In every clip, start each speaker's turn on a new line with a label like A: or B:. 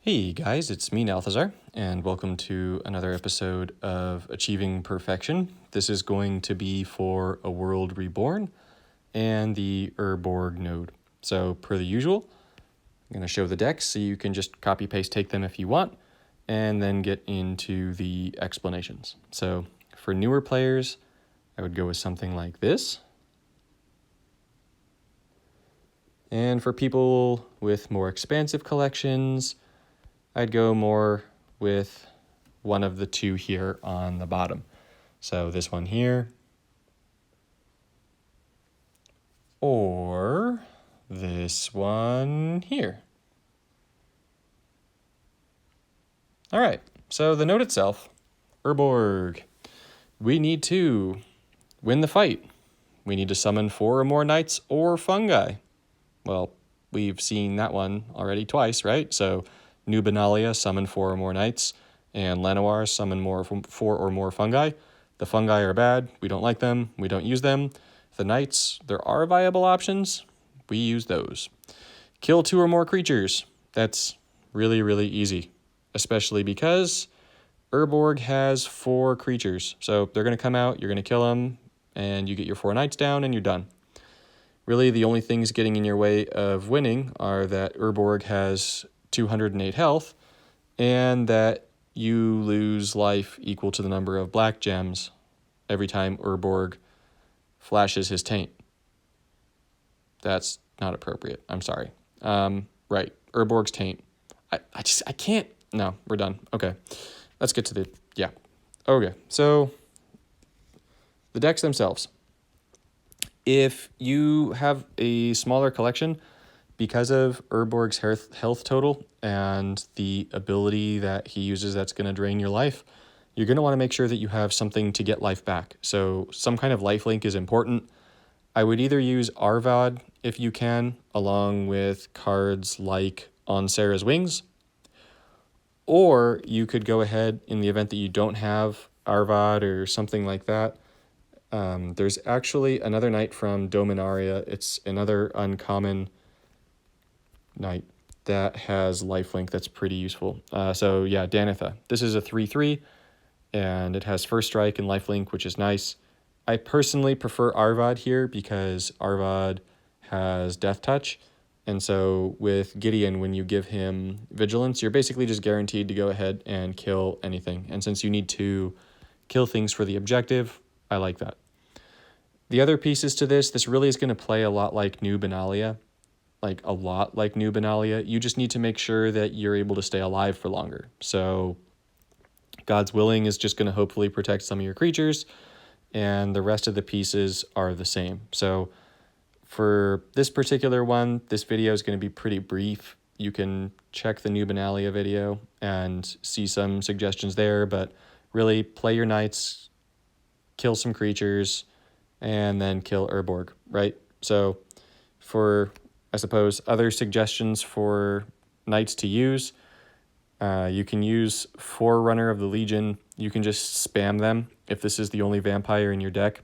A: Hey guys, it's me, Nalthazar, and welcome to another episode of Achieving Perfection. This is going to be for a World Reborn and the Urborg node. So, per the usual, I'm going to show the decks so you can just copy-paste take them if you want, and then get into the explanations. So, for newer players, I would go with something like this. And for people with more expansive collections, I'd go more with one of the two here on the bottom. So this one here, or this one here. All right, so the node itself, Urborg. We need to win the fight. We need to summon 4 or more knights or fungi. Well, we've seen that one already twice, right? So Nubenalia, summon 4 or more knights, and Llanowar, summon 4 or more fungi. The fungi are bad. We don't like them. We don't use them. The knights, there are viable options. We use those. Kill 2 or more creatures. That's really, really easy, especially because Urborg has 4 creatures. So they're going to come out, you're going to kill them, and you get your 4 knights down, and you're done. Really, the only things getting in your way of winning are that Urborg has 208 health, and that you lose life equal to the number of black gems every time Urborg flashes his taint. That's not appropriate. I'm sorry. Right, Urborg's taint. I can't. No, we're done. Okay, let's get to the, yeah. Okay, so the decks themselves. If you have a smaller collection, because of Urborg's health total and the ability that he uses that's going to drain your life, you're going to want to make sure that you have something to get life back. So some kind of lifelink is important. I would either use Arvad if you can, along with cards like On Sarah's Wings, or you could go ahead in the event that you don't have Arvad or something like that. There's actually another knight from Dominaria. It's another uncommon knight that has lifelink that's pretty useful. So yeah, Danitha. This is a 3/3, and it has first strike and lifelink, which is nice. I personally prefer Arvad here because Arvad has death touch, and so with Gideon, when you give him vigilance, you're basically just guaranteed to go ahead and kill anything. And since you need to kill things for the objective, I like that. The other pieces to this really is going to play a lot like Nubenalia. Like a lot like Nubenalia. You just need to make sure that you're able to stay alive for longer. So God's Willing is just going to hopefully protect some of your creatures, and the rest of the pieces are the same. So for this particular one, this video is going to be pretty brief. You can check the Nubenalia video and see some suggestions there, but really play your knights, kill some creatures, and then kill Urborg, right? So for, I suppose, other suggestions for knights to use, you can use Forerunner of the Legion. You can just spam them if this is the only vampire in your deck.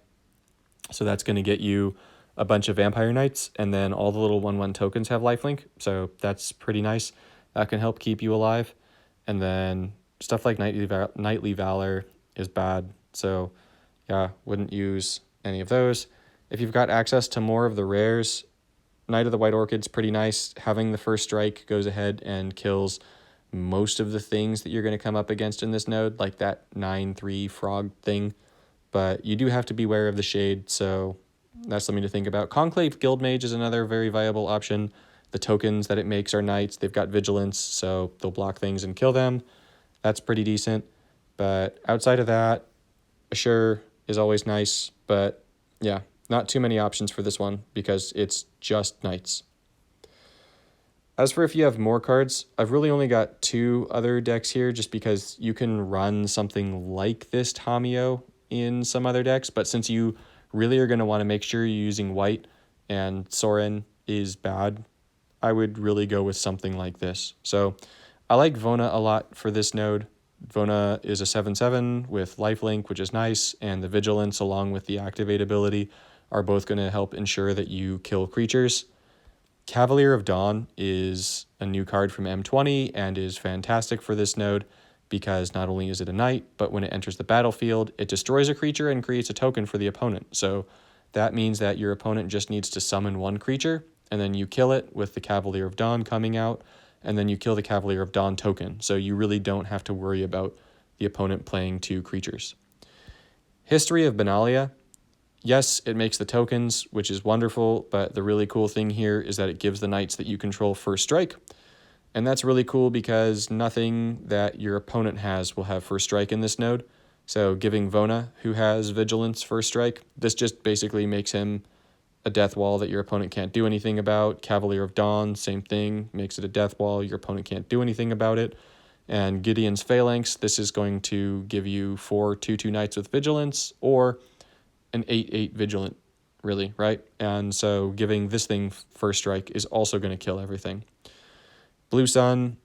A: So that's going to get you a bunch of vampire knights, and then all the little 1/1 tokens have lifelink. So that's pretty nice. That can help keep you alive. And then stuff like Knightly Valor is bad. So yeah, wouldn't use any of those. If you've got access to more of the rares, Knight of the White Orchid's pretty nice. Having the first strike goes ahead and kills most of the things that you're going to come up against in this node, like that 9/3 frog thing. But you do have to beware of the shade, so that's something to think about. Conclave Guildmage is another very viable option. The tokens that it makes are knights. They've got vigilance, so they'll block things and kill them. That's pretty decent. But outside of that, Assure is always nice, but yeah, not too many options for this one because it's just knights. As for if you have more cards, I've really only got 2 other decks here just because you can run something like this Tamio in some other decks, but since you really are going to want to make sure you're using white and Sorin is bad, I would really go with something like this. So I like Vona a lot for this node. Vona is a 7/7 with lifelink, which is nice, and the vigilance along with the activate ability are both going to help ensure that you kill creatures. Cavalier of Dawn is a new card from M20 and is fantastic for this node because not only is it a knight, but when it enters the battlefield, it destroys a creature and creates a token for the opponent. So that means that your opponent just needs to summon one creature, and then you kill it with the Cavalier of Dawn coming out, and then you kill the Cavalier of Dawn token. So you really don't have to worry about the opponent playing 2 creatures. History of Benalia. Yes, it makes the tokens, which is wonderful, but the really cool thing here is that it gives the knights that you control first strike. And that's really cool because nothing that your opponent has will have first strike in this node. So giving Vona, who has Vigilance, first strike, this just basically makes him a death wall that your opponent can't do anything about. Cavalier of Dawn, same thing, makes it a death wall, your opponent can't do anything about it. And Gideon's Phalanx, this is going to give you 4 2/2 knights with Vigilance, or an 8/8 Vigilant, really, right? And so giving this thing first strike is also going to kill everything. Blue Sun,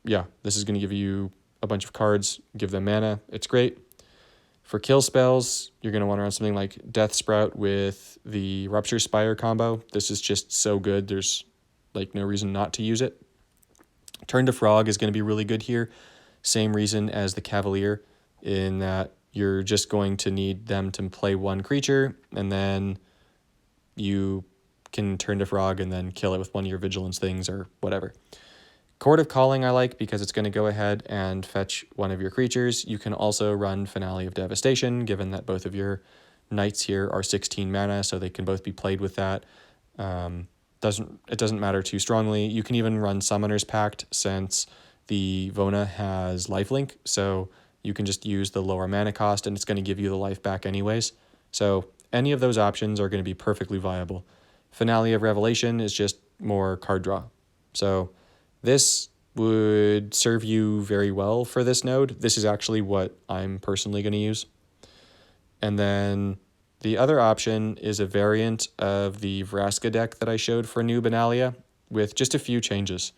A: yeah, this is going to give you a bunch of cards, give them mana, it's great. For kill spells, you're going to want to run something like Death Sprout with the Rupture Spire combo. This is just so good, there's like no reason not to use it. Turn to Frog is going to be really good here. Same reason as the Cavalier, in that you're just going to need them to play 1 creature, and then you can turn to Frog and then kill it with one of your Vigilance things or whatever. Chord of Calling I like because it's going to go ahead and fetch one of your creatures. You can also run Finale of Devastation, given that both of your knights here are 16 mana, so they can both be played with that. It doesn't matter too strongly. You can even run Summoner's Pact since the Vona has lifelink, so you can just use the lower mana cost and it's going to give you the life back anyways. So any of those options are going to be perfectly viable. Finale of Revelation is just more card draw. So this would serve you very well for this node. This is actually what I'm personally going to use. And then the other option is a variant of the Vraska deck that I showed for New Benalia with just a few changes.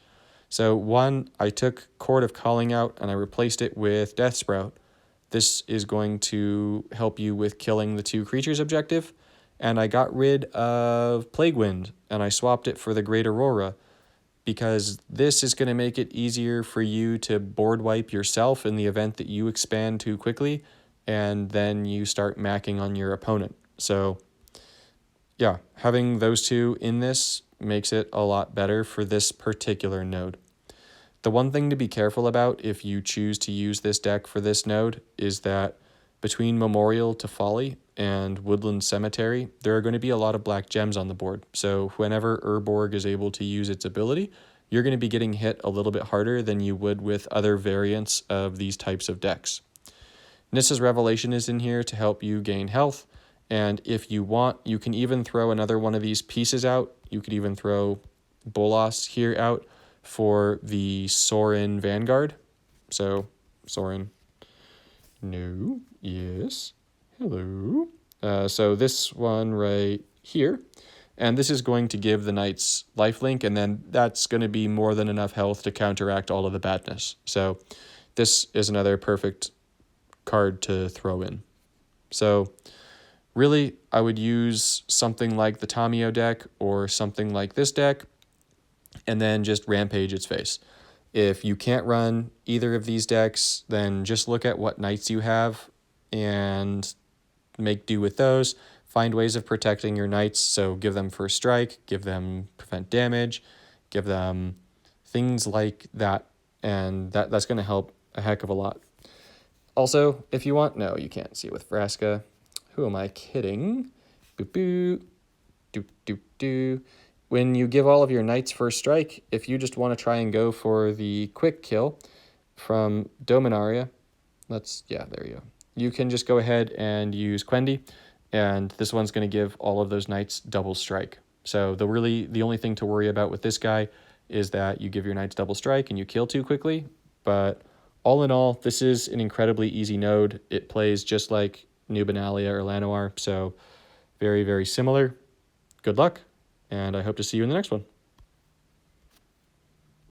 A: So one, I took Chord of Calling out and I replaced it with Death Sprout. This is going to help you with killing the 2 creatures objective. And I got rid of Plague Wind and I swapped it for the Great Aurora, because this is going to make it easier for you to board wipe yourself in the event that you expand too quickly and then you start macking on your opponent. So yeah, having those 2 in this makes it a lot better for this particular node. The one thing to be careful about if you choose to use this deck for this node is that between Memorial to Folly and Woodland Cemetery, there are going to be a lot of black gems on the board. So whenever Urborg is able to use its ability, you're going to be getting hit a little bit harder than you would with other variants of these types of decks. Nissa's Revelation is in here to help you gain health, and if you want, you can even throw another one of these pieces out. You could even throw Bolas here out for the Sorin Vanguard. So Sorin, no, yes, hello. So this one right here, and this is going to give the knights lifelink, and then that's going to be more than enough health to counteract all of the badness. So this is another perfect card to throw in. So really, I would use something like the Tamio deck or something like this deck, and then just rampage its face. If you can't run either of these decks, then just look at what knights you have and make do with those. Find ways of protecting your knights, so give them first strike, give them prevent damage, give them things like that, and that's going to help a heck of a lot. Also, if you want, no, you can't see it with Vraska. Who am I kidding? Boo boo, doo doo doo. When you give all of your knights first strike, if you just want to try and go for the quick kill from Dominaria, there you go. You can just go ahead and use Quendi, and this one's going to give all of those knights double strike. So the only thing to worry about with this guy is that you give your knights double strike and you kill too quickly. But all in all, this is an incredibly easy node. It plays just like New Benalia or Llanowar, so very, very similar. Good luck, and I hope to see you in the next one.